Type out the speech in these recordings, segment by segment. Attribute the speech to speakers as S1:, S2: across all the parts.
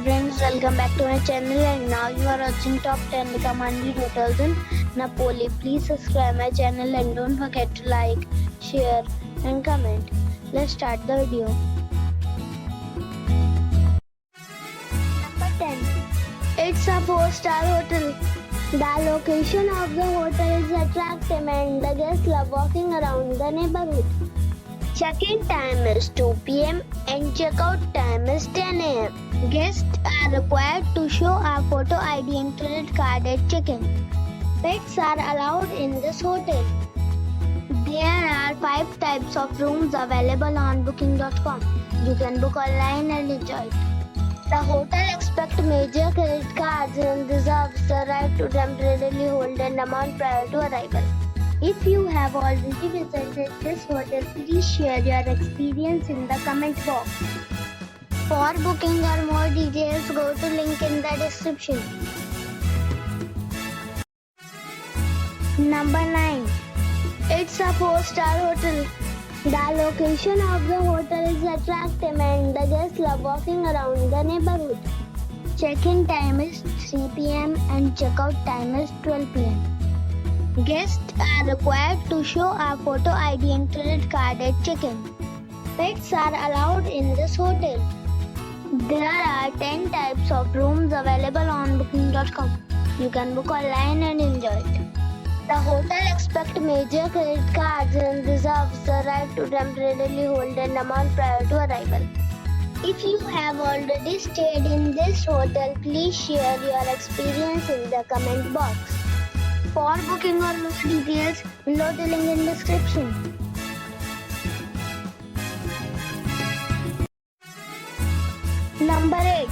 S1: Friends, welcome back to my channel, and now you are watching top 10 recommended hotels in Napoli. Please subscribe my channel and don't forget to like, share and comment. Let's start the video. Number 10. It's a 4-star hotel. The location of the hotel is attractive and the guests love walking around the neighborhood. Check-in time is 2 p.m. and check-out time is 10 a.m. Guests are required to show a photo ID and credit card at check-in. Pets are allowed in this hotel. There are 5 types of rooms available on booking.com. You can book online and enjoy it. The hotel expects major credit cards and reserves the right to temporarily hold an amount prior to arrival. If you have already visited this hotel, please share your experience in the comment box. For booking or more details, go to link in the description. Number 9. It's a 4-star hotel. The location of the hotel is attractive and the guests love walking around the neighborhood. Check-in time is 3 p.m. and check-out time is 12 p.m. Guests are required to show a photo ID and credit card at check-in. Pets are allowed in this hotel. There are 10 types of rooms available on booking.com. You can book online and enjoy it. The hotel expects major credit cards and reserves the right to temporarily hold an amount prior to arrival. If you have already stayed in this hotel, please share your experience in the comment box. For booking or more details, below the link in description. Number 8.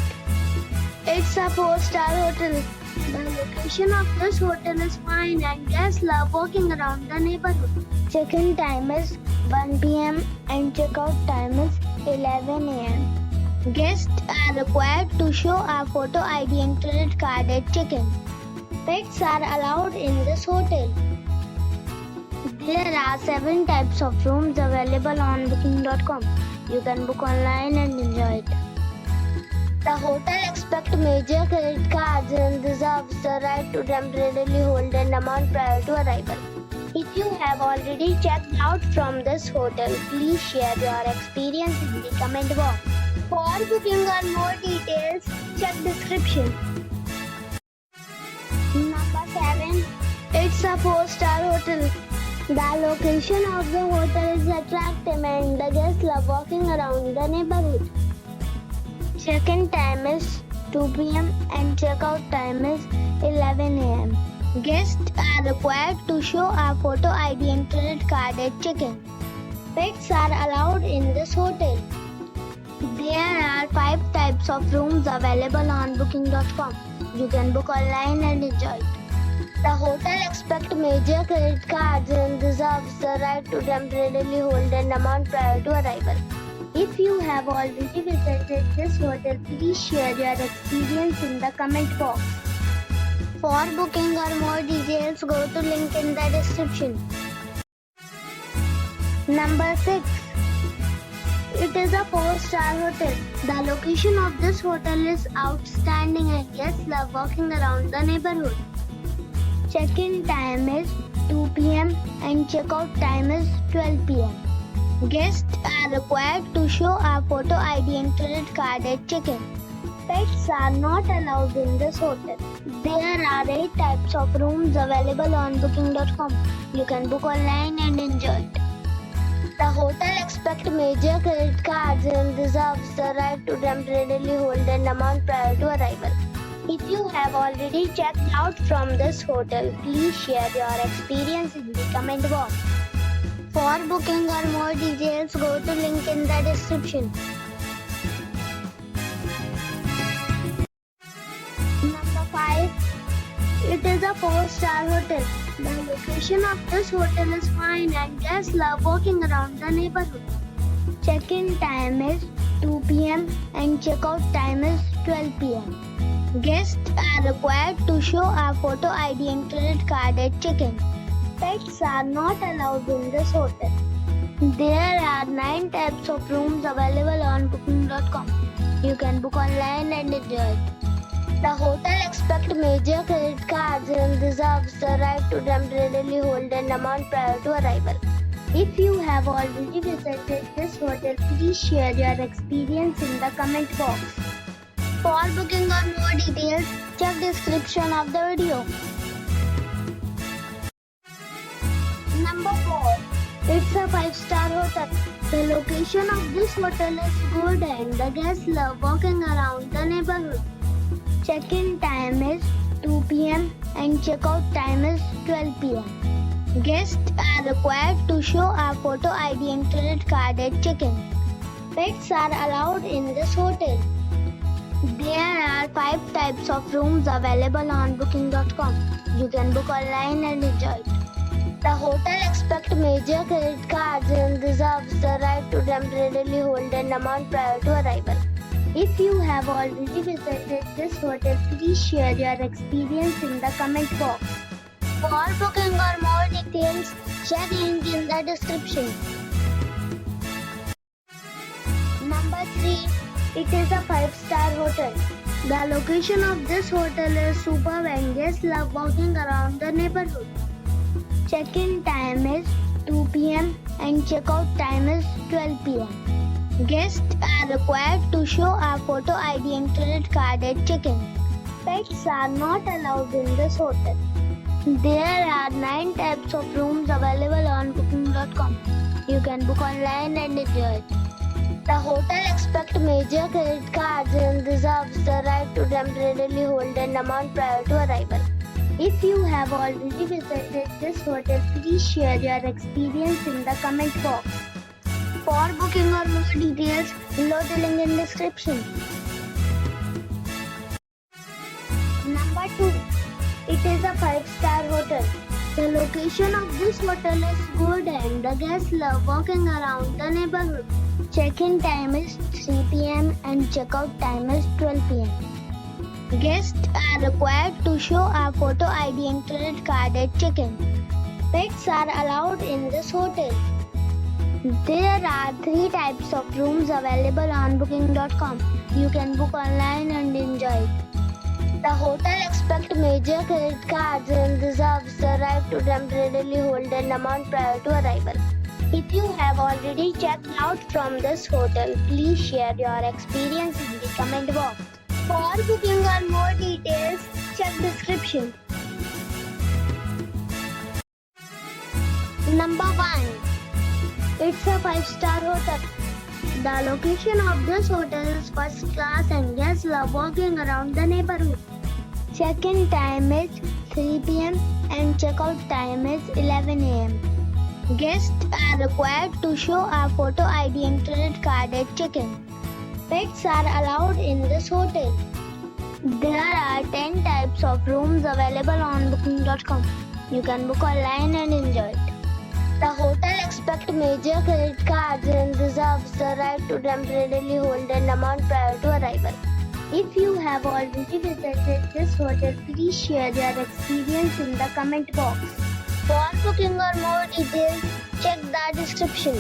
S1: It's a 4-star hotel. The location of this hotel is fine and guests love walking around the neighborhood. Check-in time is 1 p.m. and check-out time is 11 a.m. Guests are required to show a photo ID and credit card at check-in. Pets are allowed in this hotel. There are 7 types of rooms available on booking.com. You can book online and enjoy it. The hotel expects major credit cards and reserves the right to temporarily hold an amount prior to arrival. If you have already checked out from this hotel, please share your experience in the comment box. For booking or more details, check description. Number 7. It's a 4-star hotel. The location of the hotel is attractive and the guests love walking around the neighborhood. Check-in time is 2 p.m. and check-out time is 11 a.m. Guests are required to show a photo ID and credit card at check-in. Pets are allowed in this hotel. There are 5 types of rooms available on booking.com. You can book online and enjoy it. The hotel expects major credit cards and reserves the right to temporarily hold an amount prior to arrival. If you have already visited this hotel, please share your experience in the comment box. For booking or more details, go to link in the description. Number 6. It is a 4-star hotel. The location of this hotel is outstanding and guests love walking around the neighborhood. Check-in time is 2 p.m. and check-out time is 12 p.m. Guests are required to show a photo ID and credit card at check-in. Pets are not allowed in this hotel. There are 8 types of rooms available on booking.com. You can book online and enjoy it. The hotel expects major credit cards and reserves the right to temporarily hold an amount prior to arrival. If you have already checked out from this hotel, please share your experience in the comment box. For booking or more details, go to link in the description. Number 5. It is a 4-star hotel. The location of this hotel is fine and guests love walking around the neighborhood. Check-in time is 2 p.m. and check-out time is 12 p.m. Guests are required to show a photo ID and credit card at check-in. Pets are not allowed in this hotel. There are 9 types of rooms available on booking.com. You You can book online and enjoy it. The hotel expects major credit cards and reserves the right to temporarily hold an amount prior to arrival. If you have already visited this hotel, please share your experience in the comment box. For booking or more details, check description of the video. Number 4. It's a 5-star hotel. The location of this hotel is good and the guests love walking around the neighborhood. Check-in time is 2 p.m. and check-out time is 12 p.m. Guests are required to show a photo ID and credit card at check-in. Pets are allowed in this hotel. There are 5 types of rooms available on booking.com. You can book online and enjoy it. The hotel expects major credit cards and reserves the right to temporarily hold an amount prior to arrival. If you have already visited this hotel, please share your experience in the comment box. For booking or more details, check link in the description. Number 3. It is a 5-star hotel. The location of this hotel is superb and guests love walking around the neighborhood. Check-in time is 2 p.m. and check-out time is 12 p.m. Guests are required to show a photo ID and credit card at check-in. Pets are not allowed in this hotel. There are 9 types of rooms available on booking.com. You can book online and enjoy it. The hotel expects major credit cards and reserves the right to temporarily hold an amount prior to arrival. If you have already visited this hotel, please share your experience in the comment box. For booking or more details, below the link in description. Number 2. It is a 5-star hotel. The location of this hotel is good and the guests love walking around the neighborhood. Check-in time is 3 p.m. and check-out time is 12 p.m. Guests are required to show a photo ID and credit card at check-in. Pets are allowed in this hotel. There are 3 types of rooms available on booking.com. You can book online and enjoy it. The hotel expects major credit cards and reserves the right to temporarily hold an amount prior to arrival. If you have already checked out from this hotel, please share your experience in the comment box. For booking or more details, check description. Number 1. It's a 5-star hotel. The location of this hotel is first class and guests love walking around the neighborhood. Check-in time is 3 p.m. and check-out time is 11 a.m. Guests are required to show a photo ID and credit card at check-in. Pets are allowed in this hotel. There are 10 types of rooms available on booking.com. You can book online and enjoy it. The hotel expects major credit cards and reserves the right to temporarily hold an amount prior to arrival. If you have already visited this hotel, please share your experience in the comment box. For booking or more details, check the description.